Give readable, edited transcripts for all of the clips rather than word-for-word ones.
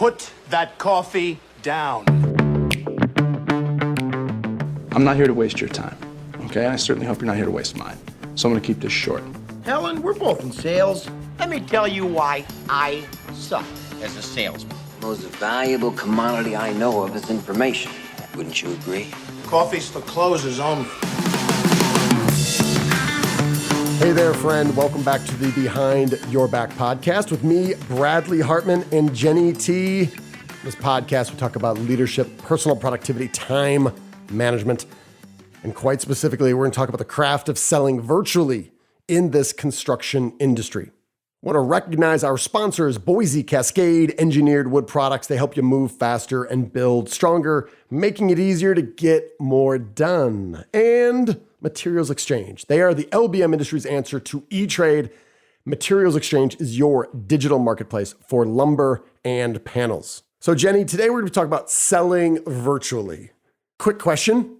Put that coffee down. I'm not here to waste your time, okay? I certainly hope you're not here to waste mine. So I'm gonna keep this short. Helen, we're both in sales. Let me tell you why I suck as a salesman. Most valuable commodity I know of is information. Wouldn't you agree? Coffee's for closers only. Hey there, friend. Welcome back to the Behind Your Back podcast with me, Bradley Hartman, and Jenny T. This podcast, we talk about leadership, personal productivity, time management, and quite specifically, we're going to talk about the craft of selling virtually in this construction industry. I want to recognize our sponsors, Boise Cascade Engineered Wood Products. They help you move faster and build stronger, making it easier to get more done. And Materials Exchange. They are the LBM industry's answer to E-Trade. Materials Exchange is your digital marketplace for lumber and panels. So Jenny, today we're going to talk about selling virtually. Quick question.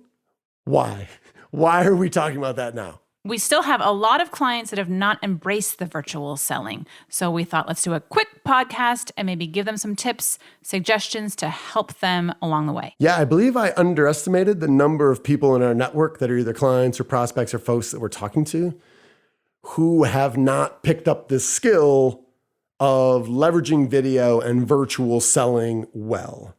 Why? Why are we talking about that now? We still have a lot of clients that have not embraced the virtual selling. So we thought, let's do a quick podcast and maybe give them some tips, suggestions to help them along the way. Yeah, I believe I underestimated the number of people in our network that are either clients or prospects or folks that we're talking to who have not picked up this skill of leveraging video and virtual selling well.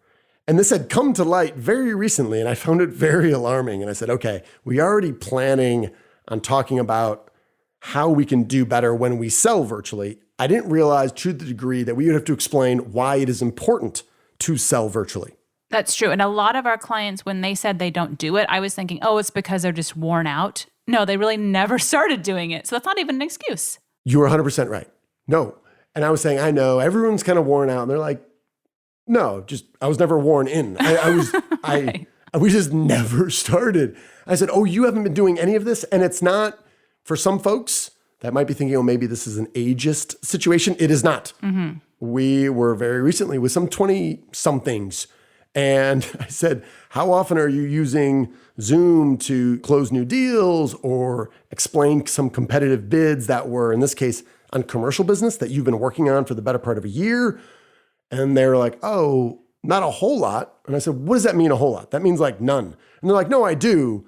And this had come to light very recently, and I found it very alarming. And I said, okay, we are already planning on talking about how we can do better when we sell virtually. I didn't realize to the degree that we would have to explain why it is important to sell virtually. That's true. And a lot of our clients, when they said they don't do it, I was thinking, oh, it's because they're just worn out. No, they really never started doing it. So that's not even an excuse. You were 100% right. No. And I was saying, I know everyone's kind of worn out. And they're like, no, just I was never worn in. We just never started. I said, oh, you haven't been doing any of this? And it's not, for some folks that might be thinking, oh, maybe this is an ageist situation. It is not. Mm-hmm. We were very recently with some 20-somethings. And I said, how often are you using Zoom to close new deals or explain some competitive bids that were, in this case, on commercial business that you've been working on for the better part of a year? And they're like, oh, not a whole lot. And I said, what does that mean, a whole lot? That means like none. And they're like, no, I do,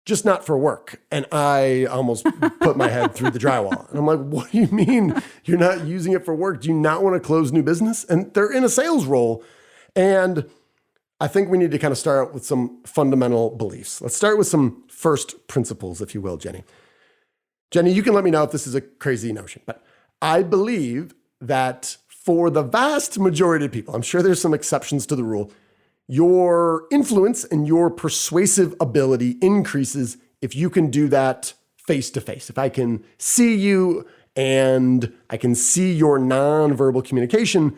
just not for work. And I almost put my head through the drywall. And I'm like, what do you mean you're not using it for work? Do you not want to close new business? And they're in a sales role. And I think we need to kind of start with some fundamental beliefs. Let's start with some first principles, if you will, Jenny. Jenny, you can let me know if this is a crazy notion, but I believe that for the vast majority of people, I'm sure there's some exceptions to the rule, your influence and your persuasive ability increases if you can do that face-to-face. If I can see you and I can see your nonverbal communication,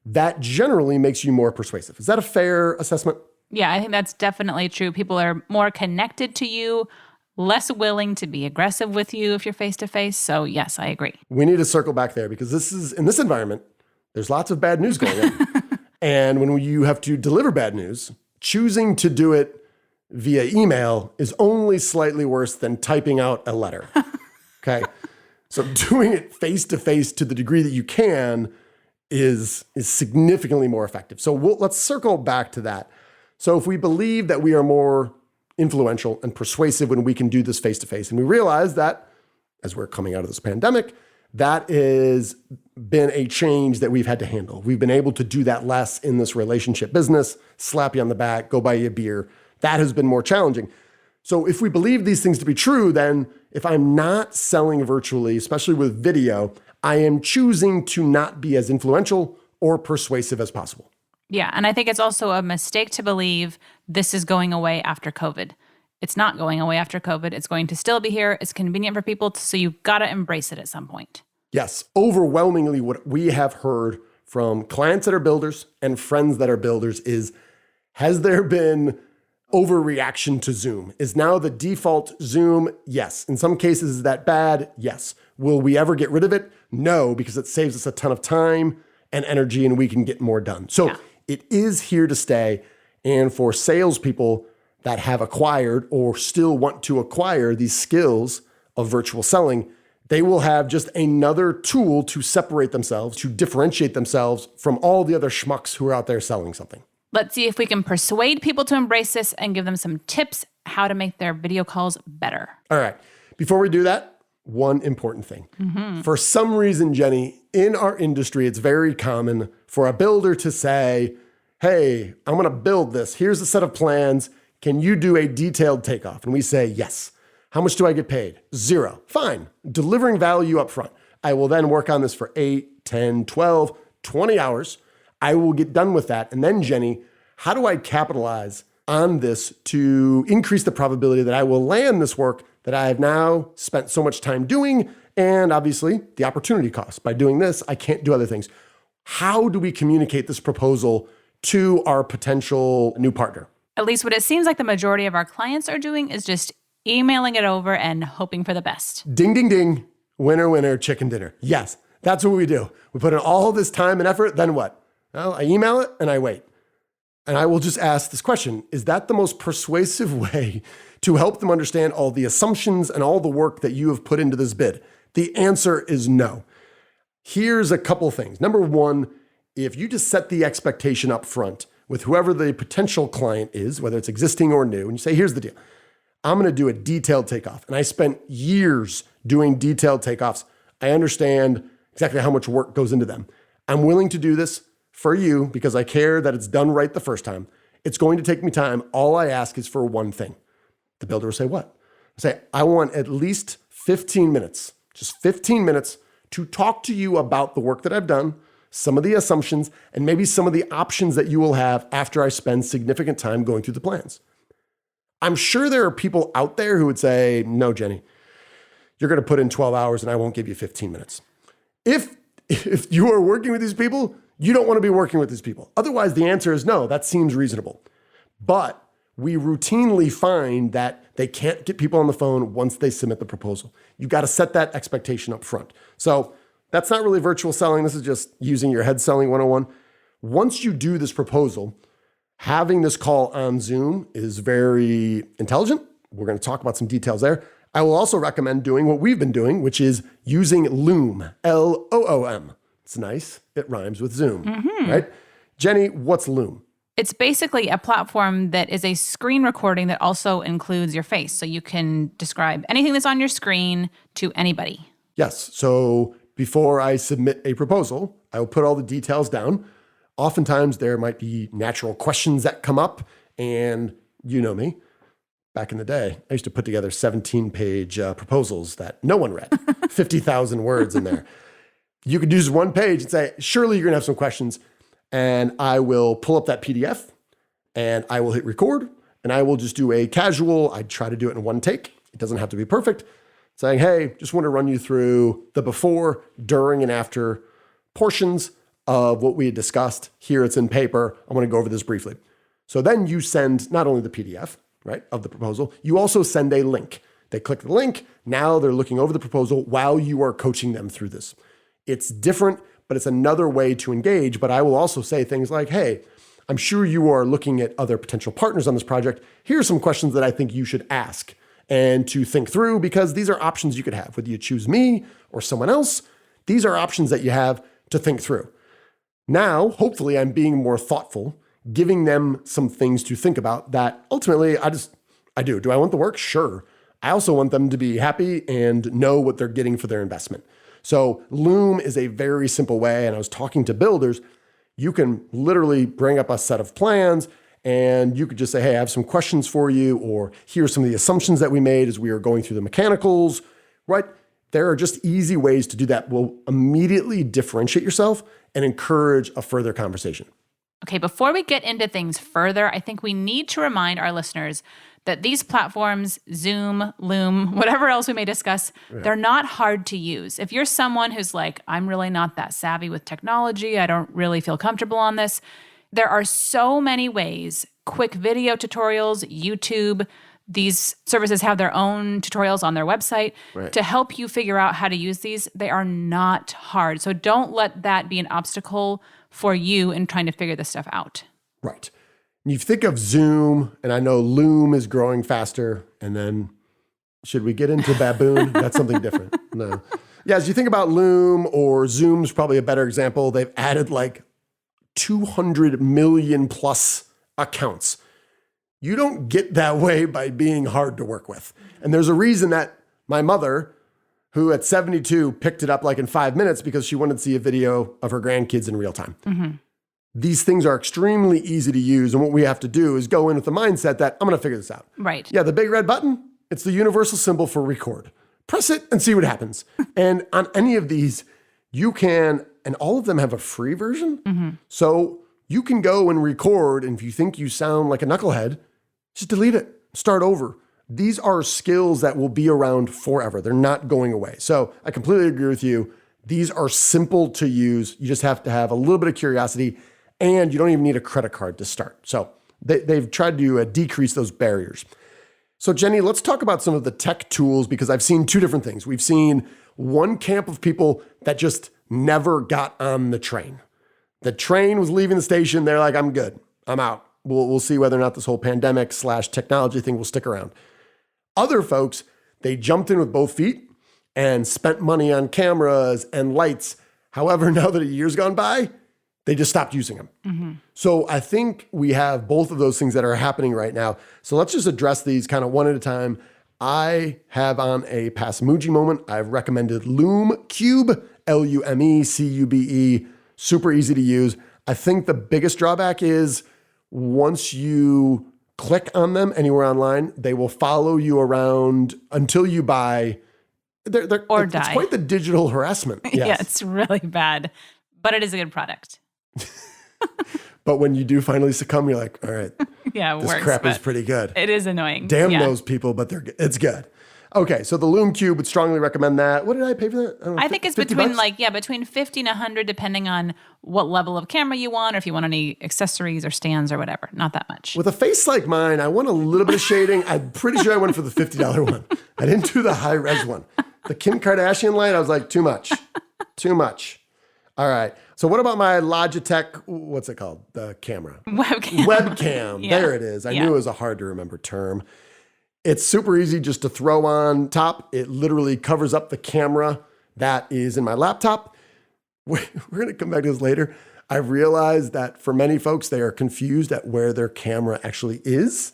that generally makes you more persuasive. Is that a fair assessment? Yeah, I think that's definitely true. People are more connected to you, less willing to be aggressive with you if you're face-to-face. So yes, I agree. We need to circle back there because this is, in this environment, there's lots of bad news going on. And when you have to deliver bad news, choosing to do it via email is only slightly worse than typing out a letter. Okay? So doing it face-to-face to the degree that you can is significantly more effective. So let's circle back to that. So if we believe that we are more influential and persuasive when we can do this face-to-face, and we realize that as we're coming out of this pandemic, that has been a change that we've had to handle. We've been able to do that less in this relationship business, slap you on the back, go buy you a beer. That has been more challenging. So if we believe these things to be true, then if I'm not selling virtually, especially with video, I am choosing to not be as influential or persuasive as possible. Yeah, and I think it's also a mistake to believe this is going away after COVID. It's not going away after COVID. It's going to still be here. It's convenient for people, so you've got to embrace it at some point. Yes, overwhelmingly what we have heard from clients that are builders and friends that are builders is, has there been overreaction to Zoom? Is now the default Zoom? Yes. In some cases, is that bad? Yes. Will we ever get rid of it? No, because it saves us a ton of time and energy and we can get more done. So It is here to stay. And for salespeople that have acquired or still want to acquire these skills of virtual selling, They will have just another tool to separate themselves, to differentiate themselves from all the other schmucks who are out there selling something. Let's see if we can persuade people to embrace this and give them some tips how to make their video calls better. All right. Before we do that, one important thing. For some reason, Jenny, in our industry, it's very common for a builder to say, hey, I'm going to build this. Here's a set of plans. Can you do a detailed takeoff? And we say, yes. How much do I get paid? 0. Fine. Delivering value up front. I will then work on this for 8, 10, 12, 20 hours. I will get done with that. And then, Jenny, how do I capitalize on this to increase the probability that I will land this work that I have now spent so much time doing? And obviously, the opportunity cost. By doing this, I can't do other things. How do we communicate this proposal to our potential new partner? At least what it seems like the majority of our clients are doing is just emailing it over and hoping for the best. Ding, ding, ding. Winner, winner, chicken dinner. Yes, that's what we do. We put in all this time and effort, then what? Well, I email it and I wait. And I will just ask this question, is that the most persuasive way to help them understand all the assumptions and all the work that you have put into this bid? The answer is no. Here's a couple things. Number one, if you just set the expectation up front with whoever the potential client is, whether it's existing or new, and you say, here's the deal. I'm going to do a detailed takeoff. And I spent years doing detailed takeoffs. I understand exactly how much work goes into them. I'm willing to do this for you because I care that it's done right the first time. It's going to take me time. All I ask is for one thing. The builder will say, what? I say, I want at least 15 minutes, just 15 minutes to talk to you about the work that I've done, some of the assumptions, and maybe some of the options that you will have after I spend significant time going through the plans. I'm sure there are people out there who would say, no, Jenny, you're going to put in 12 hours and I won't give you 15 minutes. If you are working with these people, you don't want to be working with these people. Otherwise, the answer is no, that seems reasonable. But we routinely find that they can't get people on the phone once they submit the proposal. You've got to set that expectation up front. So that's not really virtual selling. This is just using your head selling 101. Once you do this proposal, having this call on Zoom is very intelligent. We're going to talk about some details there. I will also recommend doing what we've been doing, which is using Loom, Loom. It's nice. It rhymes with Zoom, right? Jenny, what's Loom? It's basically a platform that is a screen recording that also includes your face. So you can describe anything that's on your screen to anybody. Yes. So before I submit a proposal, I will put all the details down. Oftentimes there might be natural questions that come up, and you know me. Back in the day, I used to put together 17-page proposals that no one read, 50,000 words in there. You could use one page and say, surely you're going to have some questions, and I will pull up that PDF, and I will hit record, and I will just do a casual, I try to do it in one take. It doesn't have to be perfect. Saying, hey, just want to run you through the before, during, and after portions of what we had discussed. Here it's in paper. I want to go over this briefly. So then you send not only the PDF, right, of the proposal, you also send a link. They click the link. Now they're looking over the proposal while you are coaching them through this. It's different, but it's another way to engage. But I will also say things like, hey, I'm sure you are looking at other potential partners on this project. Here are some questions that I think you should ask and to think through, because these are options you could have. Whether you choose me or someone else, these are options that you have to think through. Now, hopefully, I'm being more thoughtful, giving them some things to think about that ultimately I do. Do I want the work? Sure. I also want them to be happy and know what they're getting for their investment. So Loom is a very simple way. And I was talking to builders. You can literally bring up a set of plans and you could just say, hey, I have some questions for you, or here are some of the assumptions that we made as we are going through the mechanicals, right? There are just easy ways to do that. Will immediately differentiate yourself and encourage a further conversation. Okay, before we get into things further, I think we need to remind our listeners that these platforms, Zoom, Loom, whatever else we may discuss, they're not hard to use. If you're someone who's like, I'm really not that savvy with technology, I don't really feel comfortable on this, there are so many ways, quick video tutorials, YouTube, these services have their own tutorials on their website to help you figure out how to use these. They are not hard. So don't let that be an obstacle for you in trying to figure this stuff out. Right. You think of Zoom, and I know Loom is growing faster, and then Should we get into baboon? That's something different. No. Yeah, as you think about Loom or Zoom's probably a better example, they've added like 200 million plus accounts. You don't get that way by being hard to work with. And there's a reason that my mother, who at 72 picked it up like in 5 minutes because she wanted to see a video of her grandkids in real time. Mm-hmm. These things are extremely easy to use. And what we have to do is go in with the mindset that I'm going to figure this out. Right. Yeah, the big red button, it's the universal symbol for record. Press it and see what happens. And on any of these, you can, and all of them have a free version. Mm-hmm. So you can go and record. And if you think you sound like a knucklehead, just delete it, start over. These are skills that will be around forever. They're not going away. So I completely agree with you. These are simple to use. You just have to have a little bit of curiosity, and you don't even need a credit card to start. So they've tried to decrease those barriers. So Jenny, let's talk about some of the tech tools, because I've seen two different things. We've seen one camp of people that just never got on the train. The train was leaving the station. They're like, I'm good. I'm out. We'll see whether or not this whole pandemic / technology thing will stick around. Other folks, they jumped in with both feet and spent money on cameras and lights. However, now that a year's gone by, they just stopped using them. Mm-hmm. So I think we have both of those things that are happening right now. So let's just address these kind of one at a time. I have on a Passmuji moment, I've recommended Loom Cube, LUMECUBE, super easy to use. I think the biggest drawback is once you click on them anywhere online, they will follow you around until you buy. Or die. It's quite the digital harassment. Yes. Yeah, it's really bad, but it is a good product. But when you do finally succumb, you're like, all right, yeah, this works, crap is pretty good. It is annoying. Damn those people, but it's good. Okay, so the Loom Cube, would strongly recommend that. What did I pay for that? I don't know, I think it's between between 50 and 100, depending on what level of camera you want, or if you want any accessories or stands or whatever. Not that much. With a face like mine, I want a little bit of shading. I'm pretty sure I went for the $50 one. I didn't do the high res one. The Kim Kardashian light, I was like, too much. Too much. All right. So what about my Logitech, what's it called? The camera. Webcam. Yeah. There it is. I knew it was a hard to remember term. It's super easy just to throw on top. It literally covers up the camera that is in my laptop. We're going to come back to this later. I realized that for many folks, they are confused at where their camera actually is.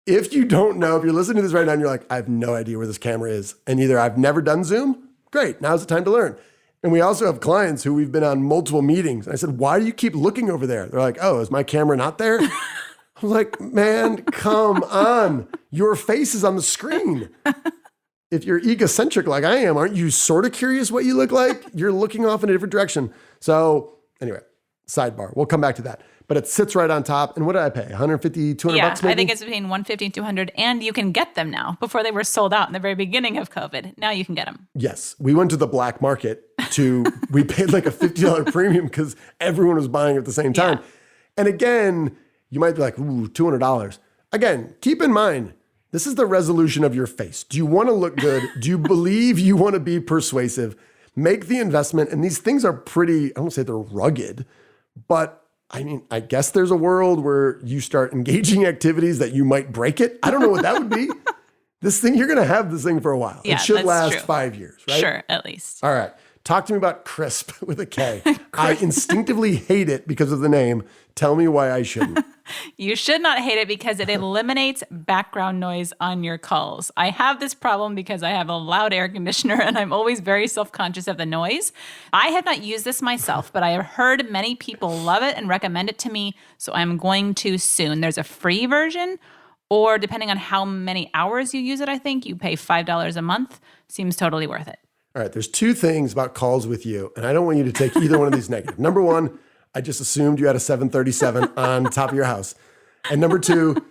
If you don't know, if you're listening to this right now and you're like, I have no idea where this camera is, and either I've never done Zoom, great, now's the time to learn. And we also have clients who we've been on multiple meetings. And I said, why do you keep looking over there? They're like, oh, is my camera not there? I was like, man, come on. Your face is on the screen. If you're egocentric like I am, aren't you sort of curious what you look like? You're looking off in a different direction. So anyway, sidebar. We'll come back to that. But it sits right on top. And what did I pay? 150, 200 bucks maybe? I think it's between 150 and 200. And you can get them now. Before they were sold out in the very beginning of COVID. Now you can get them. Yes. We went to the black market we paid like a $50 premium because everyone was buying at the same time. Yeah. And again, you might be like, ooh, $200. Again, keep in mind, this is the resolution of your face. Do you want to look good? Do you believe you want to be persuasive? Make the investment. And these things are pretty, I won't say they're rugged, but I mean, I guess there's a world where you start engaging activities that you might break it. I don't know what that would be. This thing, you're going to have this thing for a while. Yeah, it should last true. 5 years, right? Sure, at least. All right. Talk to me about Crisp with a K. I instinctively hate it because of the name. Tell me why I shouldn't. You should not hate it because it eliminates background noise on your calls. I have this problem because I have a loud air conditioner and I'm always very self-conscious of the noise. I have not used this myself, but I have heard many people love it and recommend it to me, so I'm going to soon. There's a free version, or depending on how many hours you use it, I think you pay $5 a month. Seems totally worth it. All right, there's two things about calls with you, and I don't want you to take either one of these negative. Number one, I just assumed you had a 737 on top of your house. And number two,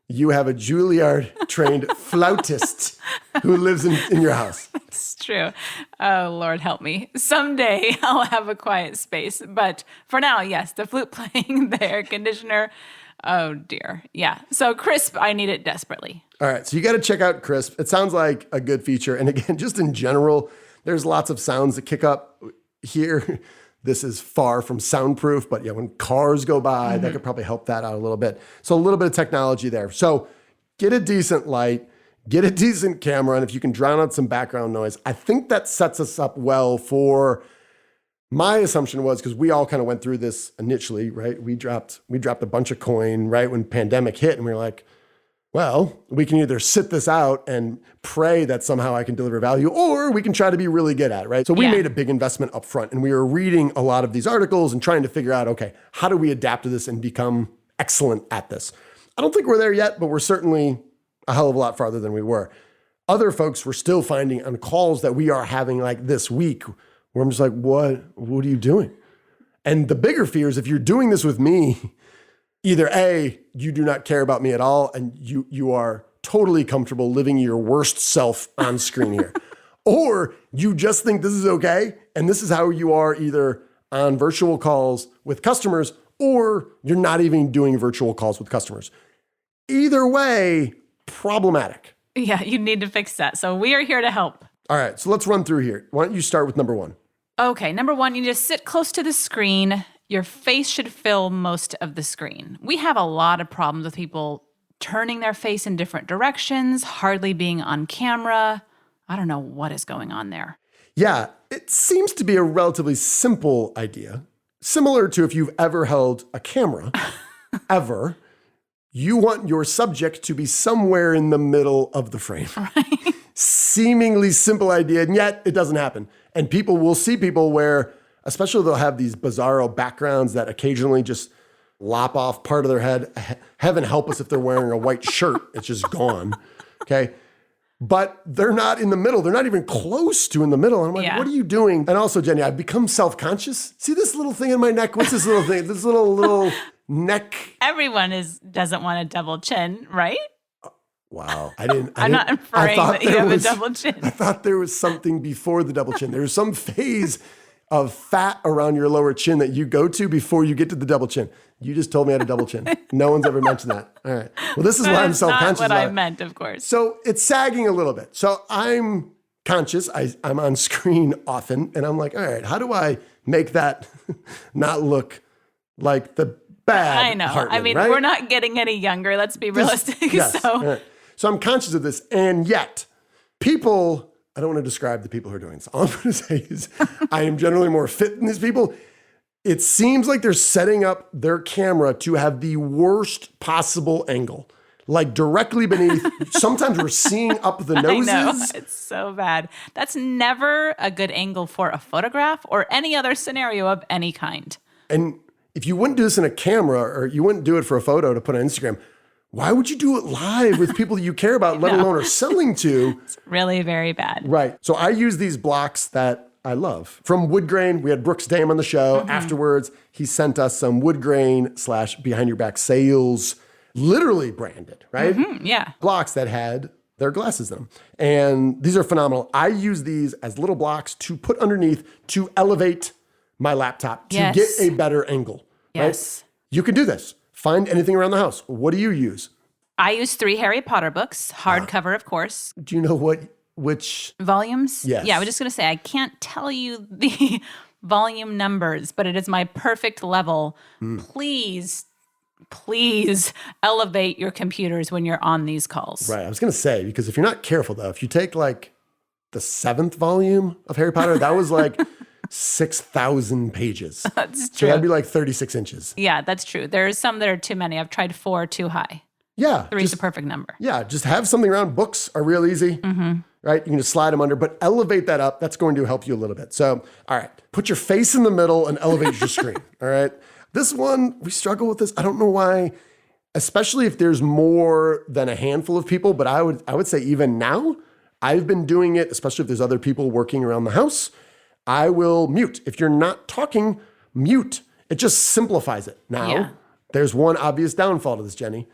you have a Juilliard-trained flautist who lives in your house. It's true. Oh, Lord help me. Someday I'll have a quiet space. But for now, yes, the flute playing, the air conditioner. Oh, dear. Yeah. So Crisp, I need it desperately. All right, so you got to check out Crisp. It sounds like a good feature. And again, just in general, there's lots of sounds that kick up here. This is far from soundproof, but yeah, when cars go by, that could probably help that out a little bit. So a little bit of technology there. So get a decent light, get a decent camera, and if you can drown out some background noise, I think that sets us up well for, my assumption was, because we all kind of went through this initially, right? We dropped a bunch of coin right when pandemic hit, and we were like, well, we can either sit this out and pray that somehow I can deliver value, or we can try to be really good at it, right? So we made a big investment up front, and we were reading a lot of these articles and trying to figure out, okay, how do we adapt to this and become excellent at this? I don't think we're there yet, but we're certainly a hell of a lot farther than we were. Other folks were still finding on calls that we are having like this week, where I'm just like, what are you doing? And the bigger fear is if you're doing this with me, either A, you do not care about me at all, and you are totally comfortable living your worst self on screen here. Or you just think this is okay, and this is how you are either on virtual calls with customers, or you're not even doing virtual calls with customers. Either way, problematic. Yeah, you need to fix that. So we are here to help. All right, so let's run through here. Why don't you start with number one? Okay, number one, you need to sit close to the screen. Your face should fill most of the screen. We have a lot of problems with people turning their face in different directions, hardly being on camera. I don't know what is going on there. Yeah, it seems to be a relatively simple idea. Similar to if you've ever held a camera, ever, you want your subject to be somewhere in the middle of the frame. Right. Seemingly simple idea, and yet it doesn't happen. And people will see people where, especially they'll have these bizarro backgrounds that occasionally just lop off part of their head. Heaven help us if they're wearing a white shirt. It's just gone, okay? But they're not in the middle. They're not even close to in the middle. And I'm like, what are you doing? And also, Jenny, I've become self-conscious. See this little thing in my neck? What's this little thing? This little neck. Everyone doesn't want a double chin, right? Wow. I'm not inferring that you have a double chin. I thought there was something before the double chin. There was some phase of fat around your lower chin that you go to before you get to the double chin. You just told me I had a double chin. No one's ever mentioned that. All right. Well, this is why I'm self-conscious not what about I meant, of course. So it's sagging a little bit. So I'm conscious. I'm on screen often, and I'm like, all right, how do I make that not look like the bad I know. Hartman, I mean, right? We're not getting any younger. Let's be realistic. Yes. So. All right. So I'm conscious of this, and yet people, I don't want to describe the people who are doing this. All I'm going to say is I am generally more fit than these people. It seems like they're setting up their camera to have the worst possible angle, like directly beneath. Sometimes we're seeing up the noses. I know, it's so bad. That's never a good angle for a photograph or any other scenario of any kind. And if you wouldn't do this in a camera, or you wouldn't do it for a photo to put on Instagram, why would you do it live with people that you care about, let alone are selling to? It's really very bad. Right. So I use these blocks that I love. From Wood Grain, we had Brooks Dame on the show. Mm-hmm. Afterwards, he sent us some Wood Grain / Behind Your Back Sales, literally branded, right? Mm-hmm, yeah. Blocks that had their glasses in them. And these are phenomenal. I use these as little blocks to put underneath to elevate my laptop to get a better angle. Yes. Right? You can do this. Find anything around the house. What do you use? I use 3 Harry Potter books, hardcover, of course. Do you know which? Volumes? Yes. Yeah, I was just going to say, I can't tell you the volume numbers, but it is my perfect level. Please elevate your computers when you're on these calls. Right. I was going to say, because if you're not careful, though, if you take like the 7th volume of Harry Potter, that was like 6,000 pages. That's true. So that'd be like 36 inches. Yeah, that's true. There's some that are too many. I've tried 4 too high. Yeah. 3 is the perfect number. Yeah. Just have something around. Books are real easy. Mm-hmm. Right? You can just slide them under, but elevate that up. That's going to help you a little bit. So, all right. Put your face in the middle and elevate your screen. All right. This one, we struggle with this. I don't know why, especially if there's more than a handful of people, but I would say even now, I've been doing it, especially if there's other people working around the house. I will mute. If you're not talking, mute. It just simplifies it. Now, there's one obvious downfall to this, Jenny.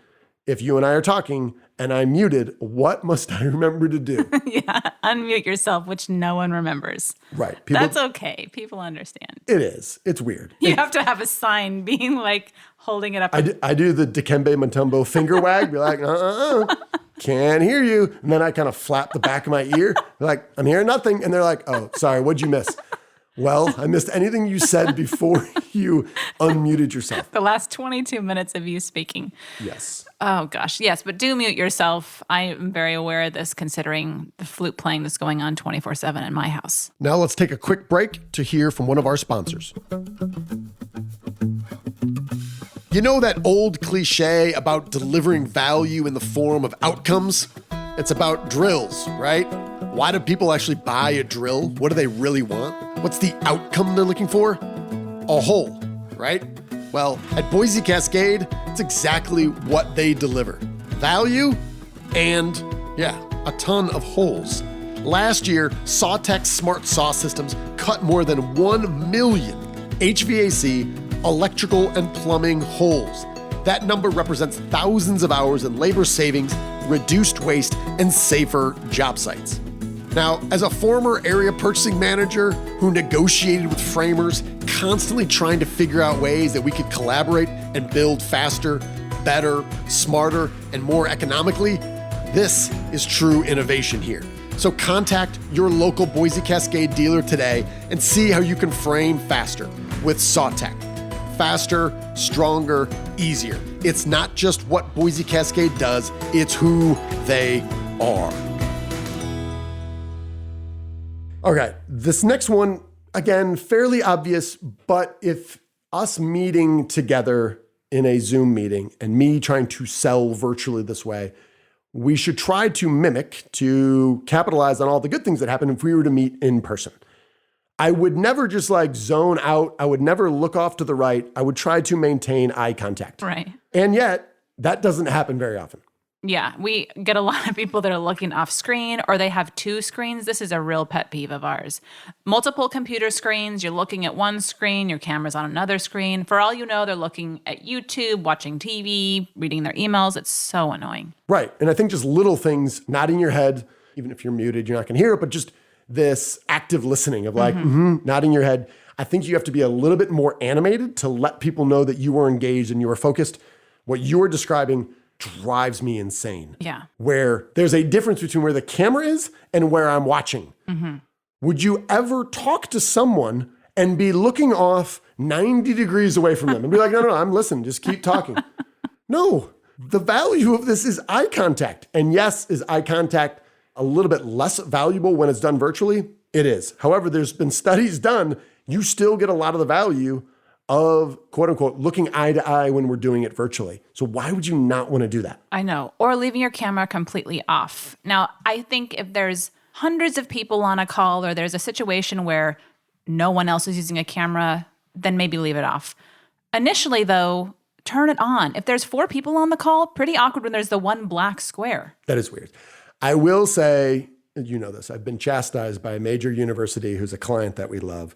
If you and I are talking and I'm muted, what must I remember to do? Yeah, unmute yourself, which no one remembers. Right. That's okay. People understand. It is. It's weird. You have to have a sign being like holding it up. I do the Dikembe Mutombo finger wag, be like, can't hear you. And then I kind of flap the back of my ear. They're like, I'm hearing nothing. And they're like, oh, sorry, what'd you miss? Well, I missed anything you said before you unmuted yourself. The last 22 minutes of you speaking. Yes. Oh, gosh. Yes, but do mute yourself. I am very aware of this considering the flute playing that's going on 24/7 in my house. Now let's take a quick break to hear from one of our sponsors. You know that old cliche about delivering value in the form of outcomes? It's about drills, right? Why do people actually buy a drill? What do they really want? What's the outcome they're looking for? A hole, right? Well, at Boise Cascade, it's exactly what they deliver. Value and, a ton of holes. Last year, Sawtech's smart saw systems cut more than 1 million HVAC, electrical, and plumbing holes. That number represents thousands of hours in labor savings, reduced waste, and safer job sites. Now, as a former area purchasing manager who negotiated with framers, constantly trying to figure out ways that we could collaborate and build faster, better, smarter, and more economically, this is true innovation here. So contact your local Boise Cascade dealer today and see how you can frame faster with Sawtech. Faster, stronger, easier. It's not just what Boise Cascade does, it's who they are. Okay, this next one, again, fairly obvious, but if us meeting together in a Zoom meeting and me trying to sell virtually this way, we should try to mimic, to capitalize on all the good things that happen if we were to meet in person. I would never just like zone out. I would never look off to the right. I would try to maintain eye contact. Right. And yet, that doesn't happen very often. Yeah, we get a lot of people that are looking off screen or they have two screens. This is a real pet peeve of ours. Multiple computer screens, you're looking at one screen, your camera's on another screen. For all you know, they're looking at YouTube, watching TV, reading their emails. It's so annoying. Right. And I think just little things, nodding your head, even if you're muted, you're not going to hear it, but just this active listening of like, nodding your head. I think you have to be a little bit more animated to let people know that you are engaged and you are focused. What you are describing drives me insane. Yeah. Where there's a difference between where the camera is and where I'm watching. Would you ever talk to someone and be looking off 90 degrees away from them and be like, no, I'm listening, just keep talking? No, the value of this is eye contact. And yes, is eye contact a little bit less valuable when it's done virtually? It is. However, there's been studies done, you still get a lot of the value of quote unquote looking eye to eye when we're doing it virtually. So why would you not want to do that? I know. Or leaving your camera completely off. Now, I think if there's hundreds of people on a call or there's a situation where no one else is using a camera, then maybe leave it off. Initially, though, turn it on. If there's 4 people on the call, pretty awkward when there's the one black square. That is weird. I will say, you know this, I've been chastised by a major university who's a client that we love.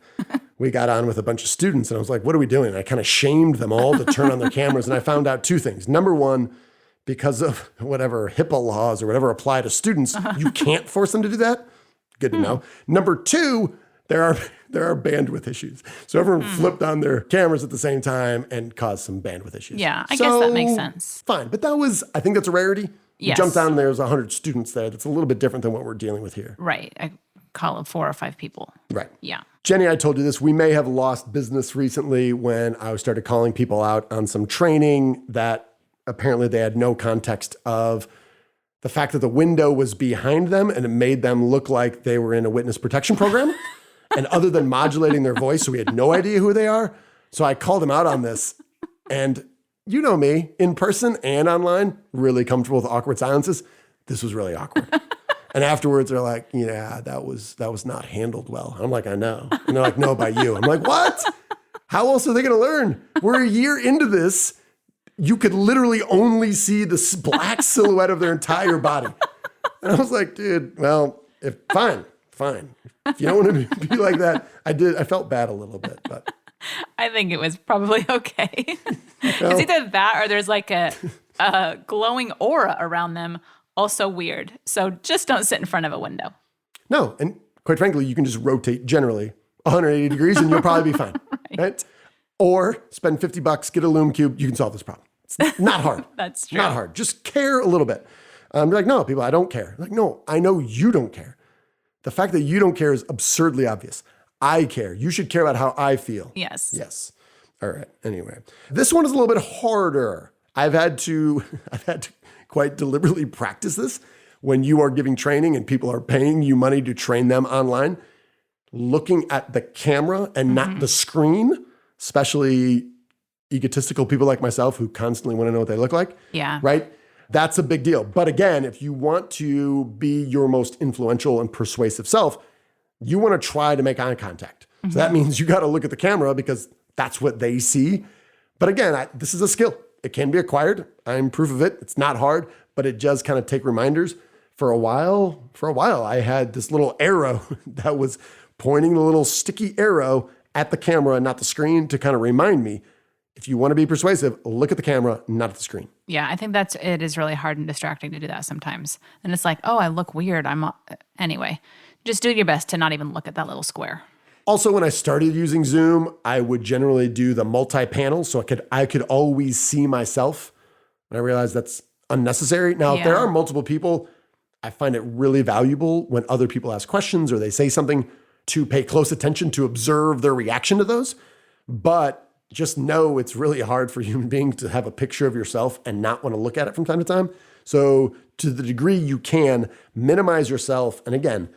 We got on with a bunch of students and I was like, what are we doing? I kind of shamed them all to turn on their cameras. And I found out 2 things. Number one, because of whatever HIPAA laws or whatever apply to students, you can't force them to do that. Good to know. Number 2, there are bandwidth issues. So everyone flipped on their cameras at the same time and caused some bandwidth issues. Yeah, I guess that makes sense. Fine. But I think that's a rarity. You Yes. jump down and there's 100 students there. That's a little bit different than what we're dealing with here. Right. I call it 4 or 5 people. Right. Yeah. Jenny, I told you this. We may have lost business recently when I started calling people out on some training that apparently they had no context of the fact that the window was behind them and it made them look like they were in a witness protection program. And other than modulating their voice, so we had no idea who they are. So I called them out on this. And you know me, in person and online, really comfortable with awkward silences. This was really awkward. And afterwards, they're like, yeah, that was not handled well. I'm like, I know. And they're like, no, by you. I'm like, what? How else are they going to learn? We're a year into this. You could literally only see the black silhouette of their entire body. And I was like, dude, well, fine. If you don't want to be like that, I felt bad a little bit, but. I think it was probably okay. It's either that or there's like a glowing aura around them. Also weird. So just don't sit in front of a window. No, and quite frankly, you can just rotate generally 180 degrees and you'll probably be fine. right? Or spend $50, get a Loom Cube, you can solve this problem. It's not hard. That's true. Not hard. Just care a little bit. You're like, no, people, I don't care. Like, no, I know you don't care. The fact that you don't care is absurdly obvious. I care. You should care about how I feel. Yes. Yes. All right. Anyway, this one is a little bit harder. I've had to quite deliberately practice this when you are giving training and people are paying you money to train them online. Looking at the camera and not the screen, especially egotistical people like myself who constantly want to know what they look like. Yeah. Right? That's a big deal. But again, if you want to be your most influential and persuasive self, you want to try to make eye contact. So that means you got to look at the camera because that's what they see. But again, this is a skill. It can be acquired. I'm proof of it. It's not hard, but it does kind of take reminders. For a while, I had this little arrow that was pointing the little sticky arrow at the camera and not the screen to kind of remind me, if you want to be persuasive, look at the camera, not at the screen. Yeah, I think it is really hard and distracting to do that sometimes. And it's like, oh, I look weird. Anyway, just do your best to not even look at that little square. Also, when I started using Zoom, I would generally do the multi-panel so I could always see myself. And I realized that's unnecessary. Now, if there are multiple people, I find it really valuable when other people ask questions or they say something to pay close attention to observe their reaction to those. But just know it's really hard for human beings to have a picture of yourself and not want to look at it from time to time. So to the degree you can, minimize yourself. And again,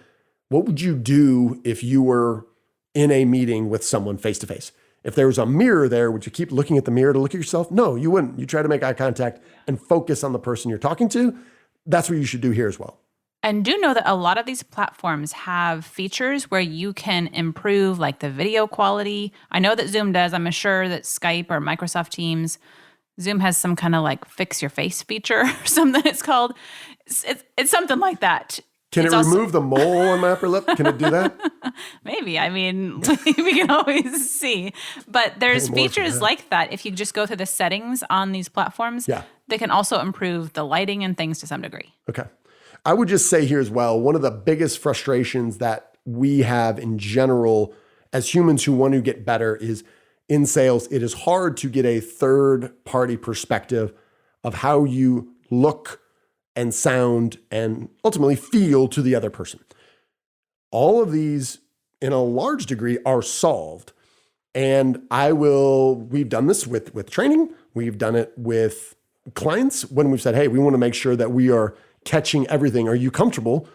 what would you do if you were in a meeting with someone face to face? If there was a mirror there, would you keep looking at the mirror to look at yourself? No, you wouldn't. You try to make eye contact and focus on the person you're talking to. That's what you should do here as well. And do know that a lot of these platforms have features where you can improve like the video quality. I know that Zoom does. I'm sure that Skype or Microsoft Teams, Zoom has some kind of like fix your face feature or something it's called. It's something like that. Can it remove the mole on my upper lip? Can it do that? Maybe. I mean, we can always see. But there's features like that. If you just go through the settings on these platforms, they can also improve the lighting and things to some degree. Okay. I would just say here as well, one of the biggest frustrations that we have in general as humans who want to get better is in sales, it is hard to get a third-party perspective of how you look and sound and ultimately feel to the other person. All of these, in a large degree, are solved. And we've done this with training. We've done it with clients when we've said, hey, we want to make sure that we are catching everything. Are you comfortable?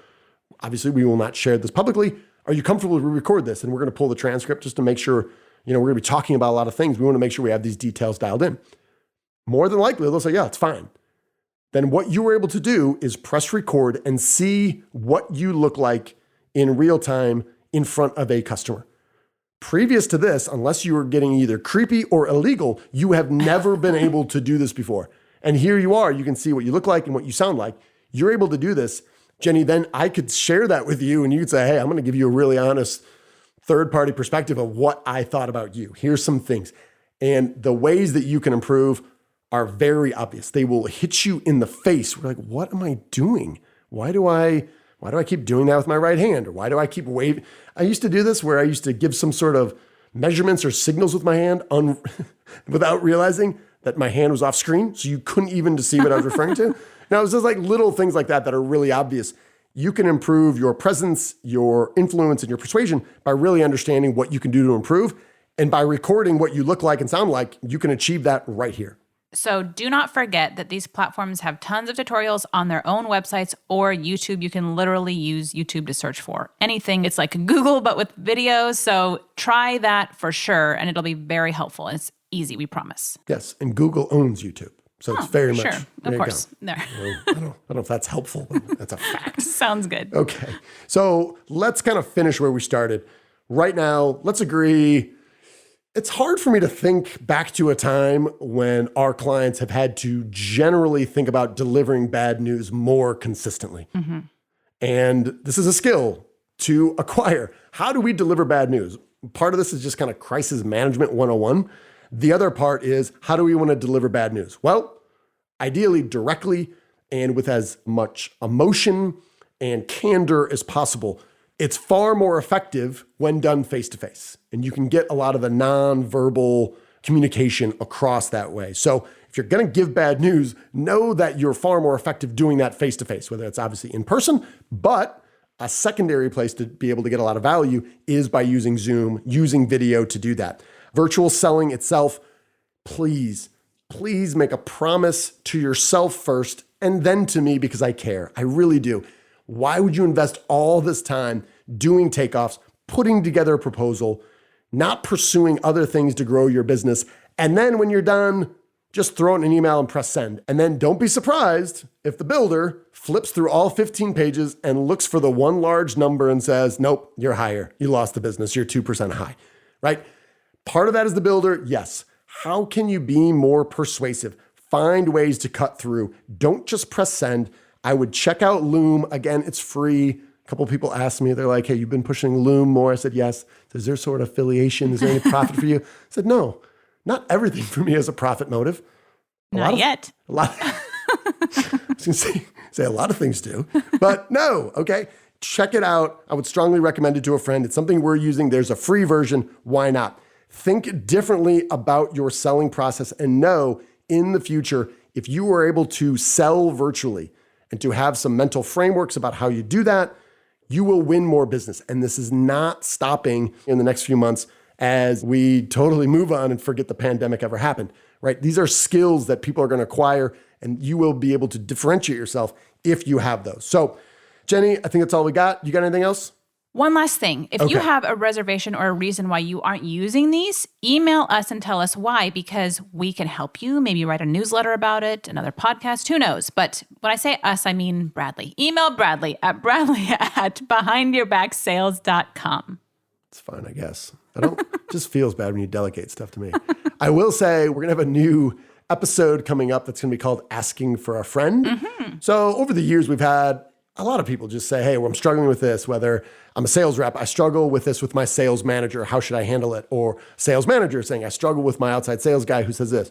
Obviously, we will not share this publicly. Are you comfortable to record this? And we're going to pull the transcript just to make sure, we're going to be talking about a lot of things. We want to make sure we have these details dialed in. More than likely, they'll say, yeah, it's fine. Then what you were able to do is press record and see what you look like in real time in front of a customer. Previous to this, unless you were getting either creepy or illegal, you have never been able to do this before. And here you are, you can see what you look like and what you sound like. You're able to do this. Jenny, then I could share that with you and you could say, hey, I'm going to give you a really honest third-party perspective of what I thought about you. Here's some things. And the ways that you can improve are very obvious. They will hit you in the face. We're like, what am I doing? Why do I keep doing that with my right hand? Or why do I keep waving? I used to do this where I used to give some sort of measurements or signals with my hand without realizing that my hand was off screen. So you couldn't even see what I was referring to. Now, it's just like little things like that are really obvious. You can improve your presence, your influence, and your persuasion by really understanding what you can do to improve. And by recording what you look like and sound like, you can achieve that right here. So do not forget that these platforms have tons of tutorials on their own websites or YouTube. You can literally use YouTube to search for anything. It's like Google, but with videos. So try that for sure, and it'll be very helpful. And it's easy, we promise. Yes, and Google owns YouTube. So it's very much. Sure, of course. There. I don't know if that's helpful, but that's a fact. Sounds good. Okay, so let's kind of finish where we started. Right now, let's agree. It's hard for me to think back to a time when our clients have had to generally think about delivering bad news more consistently. Mm-hmm. And this is a skill to acquire. How do we deliver bad news? Part of this is just kind of crisis management 101. The other part is, how do we want to deliver bad news? Well, ideally directly and with as much emotion and candor as possible. It's far more effective when done face-to-face. And you can get a lot of the non-verbal communication across that way. So if you're going to give bad news, know that you're far more effective doing that face-to-face, whether it's obviously in person, but A secondary place to be able to get a lot of value is by using Zoom, using video to do that. Virtual selling itself, please make a promise to yourself first and then to me because I care. I really do. Why would you invest all this time doing takeoffs, putting together a proposal, not pursuing other things to grow your business, and then when you're done, just throw it in an email and press send. And then don't be surprised if the builder flips through all 15 pages and looks for the one large number and says, nope, you're higher. You lost the business. You're 2% high, right? Part of that is the builder. Yes. How can you be more persuasive? Find ways to cut through. Don't just press send. I would check out Loom. Again, it's free. A couple of people asked me, they're like, hey, you've been pushing Loom more. I said, yes. Is there sort of affiliation? Is there any profit for you? I said, no, not everything for me has a profit motive. Not yet. A lot. I was going to say a lot of things do, but no, okay. Check it out. I would strongly recommend it to a friend. It's something we're using. There's a free version. Why not? Think differently about your selling process and know in the future, if you are able to sell virtually and to have some mental frameworks about how you do that, you will win more business. And this is not stopping in the next few months as we totally move on and forget the pandemic ever happened, right? These are skills that people are going to acquire and you will be able to differentiate yourself if you have those. So, Jenny, I think that's all we got. You got anything else? One last thing. If you have a reservation or a reason why you aren't using these, email us and tell us why, because we can help you. Maybe write a newsletter about it, another podcast, who knows? But when I say us, I mean Bradley. Email Bradley at behindyourbacksales.com. It's fine, I guess. It just feels bad when you delegate stuff to me. I will say we're going to have a new episode coming up that's going to be called Asking for a Friend. Mm-hmm. So over the years, we've had a lot of people just say, hey, well, I'm struggling with this, whether I'm a sales rep, I struggle with this with my sales manager. How should I handle it? Or sales manager saying, I struggle with my outside sales guy who says this.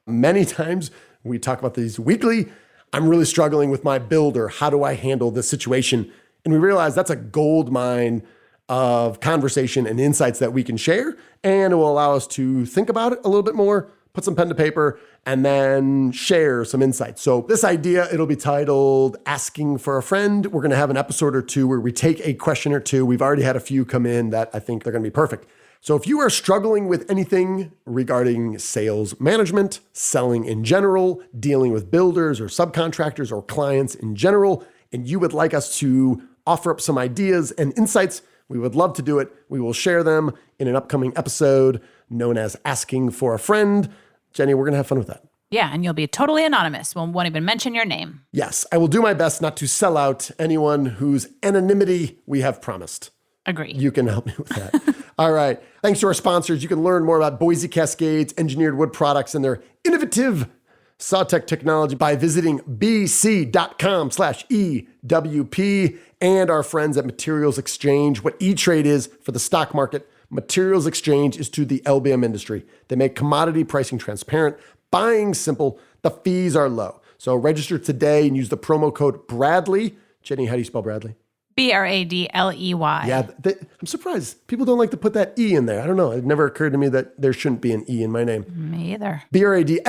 Many times we talk about these weekly. I'm really struggling with my builder. How do I handle this situation? And we realize that's a gold mine of conversation and insights that we can share. And it will allow us to think about it a little bit more, put some pen to paper, and then share some insights. So this idea, it'll be titled Asking for a Friend. We're going to have an episode or two where we take a question or two. We've already had a few come in that I think they're going to be perfect. So if you are struggling with anything regarding sales management, selling in general, dealing with builders or subcontractors or clients in general, and you would like us to offer up some ideas and insights, we would love to do it. We will share them in an upcoming episode known as Asking for a Friend. Jenny, we're going to have fun with that. Yeah, and you'll be totally anonymous. We won't even mention your name. Yes, I will do my best not to sell out anyone whose anonymity we have promised. Agree. You can help me with that. All right. Thanks to our sponsors. You can learn more about Boise Cascade's engineered wood products and their innovative Sawtech technology by visiting bc.com/EWP, and our friends at Materials Exchange. What E-Trade is for the stock market, Materials Exchange is to the LBM industry. They make commodity pricing transparent, buying simple, the fees are low. So register today and use the promo code Bradley. Jenny, how do you spell Bradley? Bradley. Yeah, I'm surprised. People don't like to put that E in there. I don't know. It never occurred to me that there shouldn't be an E in my name. Me either. Bradley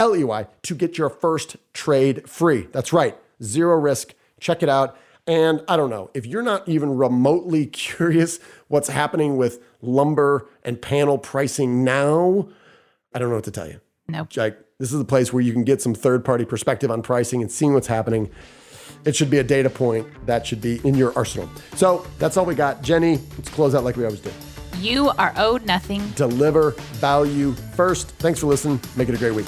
to get your first trade free. That's right. Zero risk. Check it out. And I don't know, if you're not even remotely curious what's happening with lumber and panel pricing now, I don't know what to tell you. Nope. Like, this is the place where you can get some third-party perspective on pricing and seeing what's happening. It should be a data point that should be in your arsenal. So that's all we got. Jenny, let's close out like we always do. You are owed nothing. Deliver value first. Thanks for listening. Make it a great week.